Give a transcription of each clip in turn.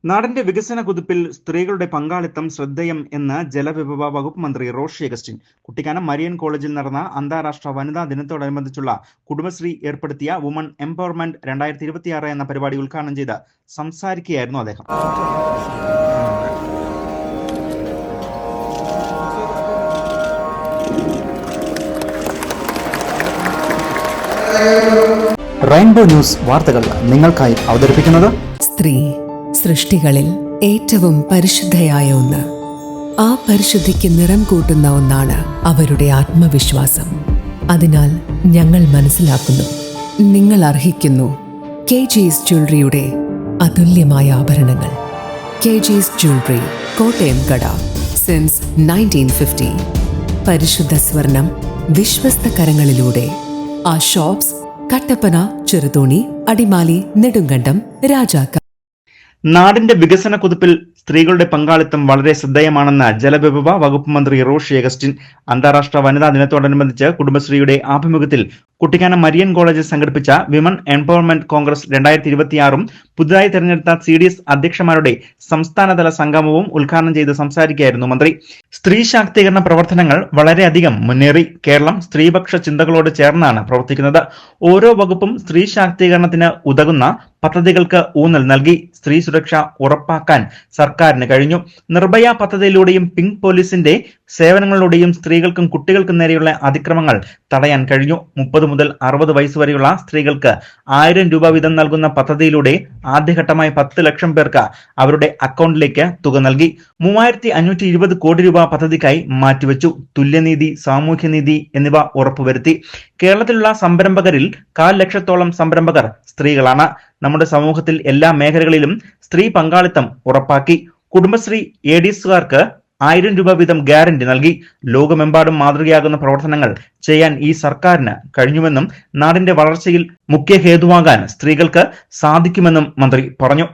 നാടിന്റെ വികസന കുതിപ്പിൽ സ്ത്രീകളുടെ പങ്കാളിത്തം ശ്രദ്ധേയം എന്ന് ജലവിഭവ വകുപ്പ് മന്ത്രി റോഷി അഗസ്റ്റിൻ കുട്ടിക്കാനം മരിയൻ കോളേജിൽ നടന്ന അന്താരാഷ്ട്ര വനിതാ ദിനത്തോടനുബന്ധിച്ചുള്ള കുടുംബശ്രീ ഏർപ്പെടുത്തിയ വുമൺ എംപവർമെന്റ് 2026 എന്ന പരിപാടി ഉദ്ഘാടനം ചെയ്ത് സംസാരിക്കുകയായിരുന്നു അദ്ദേഹം. റെയിൻബോ ന്യൂസ് വാർത്തകൾ നിങ്ങൾക്കായി അവതരിപ്പിക്കുന്നത് സ്ത്രീ സൃഷ്ടികളിൽ ഏറ്റവും പരിശുദ്ധയായ ഒന്ന്. ആ പരിശുദ്ധിക്ക് നിറം കൂട്ടുന്ന ഒന്നാണ് അവരുടെ ആത്മവിശ്വാസം. അതിനാൽ ഞങ്ങൾ മനസ്സിലാക്കുന്നു, നിങ്ങൾ അർഹിക്കുന്നു കെജിസ് ജ്വല്ലറിയുടെ അതുല്യമായ ആഭരണങ്ങൾ. കെജിസ് ജ്വല്ലറി, കോട്ടയം കട, സിൻസ് 1950. പരിശുദ്ധ സ്വർണം വിശ്വസ്ത കരങ്ങളിലൂടെ. ആ ഷോപ്സ് കട്ടപ്പന, ചെറുതോണി, അടിമാലി, നെടുങ്കണ്ടം, രാജാക്ക. നാടിന്റെ വികസന കുതിപ്പിൽ സ്ത്രീകളുടെ പങ്കാളിത്തം വളരെ ശ്രദ്ധേയമാണെന്ന് ജലവിഭവ വകുപ്പ് മന്ത്രി റോഷി അഗസ്റ്റിൻ അന്താരാഷ്ട്ര വനിതാ ദിനത്തോടനുബന്ധിച്ച് കുടുംബശ്രീയുടെ ആഭിമുഖ്യത്തിൽ കുട്ടിക്കാനം മരിയൻ കോളേജിൽ സംഘടിപ്പിച്ച വിമൺ എംപവർമെന്റ് കോൺഗ്രസ് 2026 പുതുതായി തെരഞ്ഞെടുത്ത CDS അധ്യക്ഷന്മാരുടെ സംസ്ഥാനതല സംഗമവും ഉദ്ഘാടനം ചെയ്ത് സംസാരിക്കുകയായിരുന്നു മന്ത്രി. സ്ത്രീ ശാക്തീകരണ പ്രവർത്തനങ്ങൾ വളരെയധികം മുന്നേറി. കേരളം സ്ത്രീപക്ഷ ചിന്തകളോട് ചേർന്നാണ് പ്രവർത്തിക്കുന്നത്. ഓരോ വകുപ്പും സ്ത്രീ ശാക്തീകരണത്തിന് ഉതകുന്ന പദ്ധതികൾക്ക് ഊന്നൽ നൽകി. സ്ത്രീ സുരക്ഷ ഉറപ്പാക്കാൻ സർക്കാരിന് കഴിഞ്ഞു. നിർഭയ പദ്ധതിയിലൂടെയും പിങ്ക് പോലീസിന്റെ സേവനങ്ങളിലൂടെയും സ്ത്രീകൾക്കും കുട്ടികൾക്കും നേരെയുള്ള അതിക്രമങ്ങൾ തടയാൻ കഴിഞ്ഞു. 30 മുതൽ 60 വയസ്സ് വരെയുള്ള സ്ത്രീകൾക്ക് 1000 രൂപ വീതം നൽകുന്ന പദ്ധതിയിലൂടെ ആദ്യഘട്ടമായി 10 ലക്ഷം പേർക്ക് അവരുടെ അക്കൗണ്ടിലേക്ക് തുക നൽകി. 3520 കോടി രൂപ പദ്ധതിക്കായി മാറ്റിവെച്ചു. തുല്യനീതി, സാമൂഹ്യനീതി എന്നിവ ഉറപ്പുവരുത്തി. കേരളത്തിലുള്ള സംരംഭകരിൽ 1/4 ലക്ഷത്തോളം സംരംഭകർ സ്ത്രീകളാണ്. നമ്മുടെ സമൂഹത്തിൽ എല്ലാ മേഖലകളിലും സ്ത്രീ പങ്കാളിത്തം ഉറപ്പാക്കി. കുടുംബശ്രീ ADSകാർക്ക് 1000 രൂപ വീതം ഗ്യാരണ്ടി നൽകി. ലോകമെമ്പാടും മാതൃകയാകുന്ന പ്രവർത്തനങ്ങൾ ചെയ്യാൻ ഈ സർക്കാരിന് കഴിഞ്ഞുവെന്നും നാടിന്റെ വളർച്ചയിൽ മുഖ്യ ഹേതുവാകാൻ സ്ത്രീകൾക്ക് സാധിക്കുമെന്നും മന്ത്രി പറഞ്ഞു.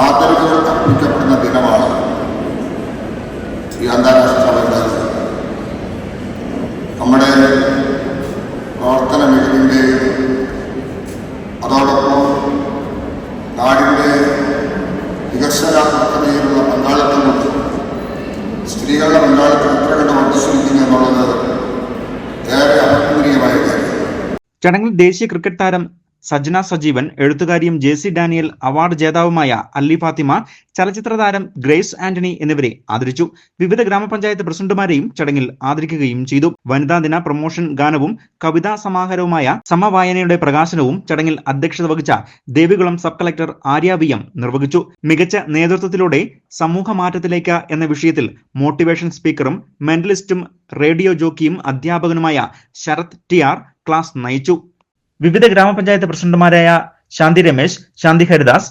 ആദരവുകൾ അർപ്പിക്കപ്പെടുന്ന ദിനമാണ് ഈ അന്താരാഷ്ട്ര വനിതാ ദിനം. നമ്മുടെ പ്രവർത്തന മികവിൻ്റെ അതോടൊപ്പം നാടിൻ്റെ വികസന പ്രക്രിയയിലുള്ള പങ്കാളിത്തം കൊണ്ട് സ്ത്രീകളുടെ പങ്കാളിത്തം എത്ര കണ്ട് വർദ്ധിച്ചിരിക്കുന്നു എന്നുള്ളത് ഏറെ അഭിനന്ദനീയമായ കാര്യം. ചടങ്ങിൽ ദേശീയ ക്രിക്കറ്റ് താരം സജ്ന സജീവൻ, എഴുത്തുകാരിയും JC ഡാനിയൽ അവാർഡ് ജേതാവുമായ അല്ലി ഫാത്തിമ, ചലച്ചിത്ര താരം ഗ്രേസ് ആന്റണി എന്നിവരെ ആദരിച്ചു. വിവിധ ഗ്രാമപഞ്ചായത്ത് പ്രസിഡന്റുമാരെയും ചടങ്ങിൽ ആദരിക്കുകയും ചെയ്തു. വനിതാ ദിന പ്രമോഷൻ ഗാനവും കവിതാ സമാഹാരവുമായ സമവായനയുടെ പ്രകാശനവും ചടങ്ങിൽ അധ്യക്ഷത വഹിച്ച Devikulam sub collector Arya VM നിർവഹിച്ചു. മികച്ച നേതൃത്വത്തിലൂടെ സമൂഹ മാറ്റത്തിലേക്ക് എന്ന വിഷയത്തിൽ മോട്ടിവേഷൻ സ്പീക്കറും മെന്റലിസ്റ്റും റേഡിയോ ജോക്കിയും അധ്യാപകനുമായ ശരത് TR ക്ലാസ് നയിച്ചു. വിവിധ ഗ്രാമപഞ്ചായത്ത് പ്രസിഡന്റുമാരായ ശാന്തി രമേശ്, ശാന്തി ഹരിദാസ്,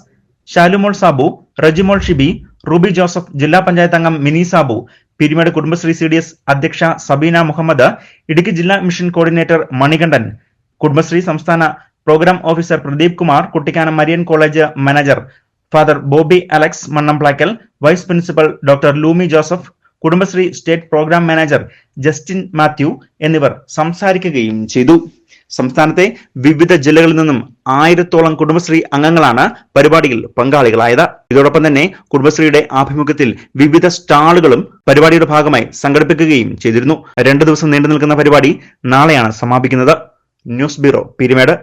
ഷാലുമോൾ സാബു, റജിമോൾ ഷിബി, റൂബി ജോസഫ്, ജില്ലാ പഞ്ചായത്ത് അംഗം മിനി സാബു, പിരിമേട് കുടുംബശ്രീ CDS അധ്യക്ഷ സബീന മുഹമ്മദ്, ഇടുക്കി ജില്ലാ മിഷൻ കോർഡിനേറ്റർ മണികണ്ഠൻ, കുടുംബശ്രീ സംസ്ഥാന programme officer Pradeep Kumar, Kuttikkanam Marian college manager father Bobby Alex Mannamplakkal, vice principal doctor Lumi Joseph, Kudumbashree state programme manager Justin Mathew എന്നിവർ സംസാരിക്കുകയും ചെയ്തു. സംസ്ഥാനത്തെ വിവിധ ജില്ലകളിൽ നിന്നും 1000ഓളം കുടുംബശ്രീ അംഗങ്ങളാണ് പരിപാടിയിൽ പങ്കാളികളായത്. ഇതോടൊപ്പം തന്നെ കുടുംബശ്രീയുടെ ആഭിമുഖ്യത്തിൽ വിവിധ സ്റ്റാളുകളും പരിപാടിയുടെ ഭാഗമായി സംഘടിപ്പിക്കുകയും ചെയ്തിരുന്നു. 2 ദിവസം നീണ്ടു നിൽക്കുന്ന പരിപാടി നാളെയാണ് സമാപിക്കുന്നത്. News bureau, Peermade.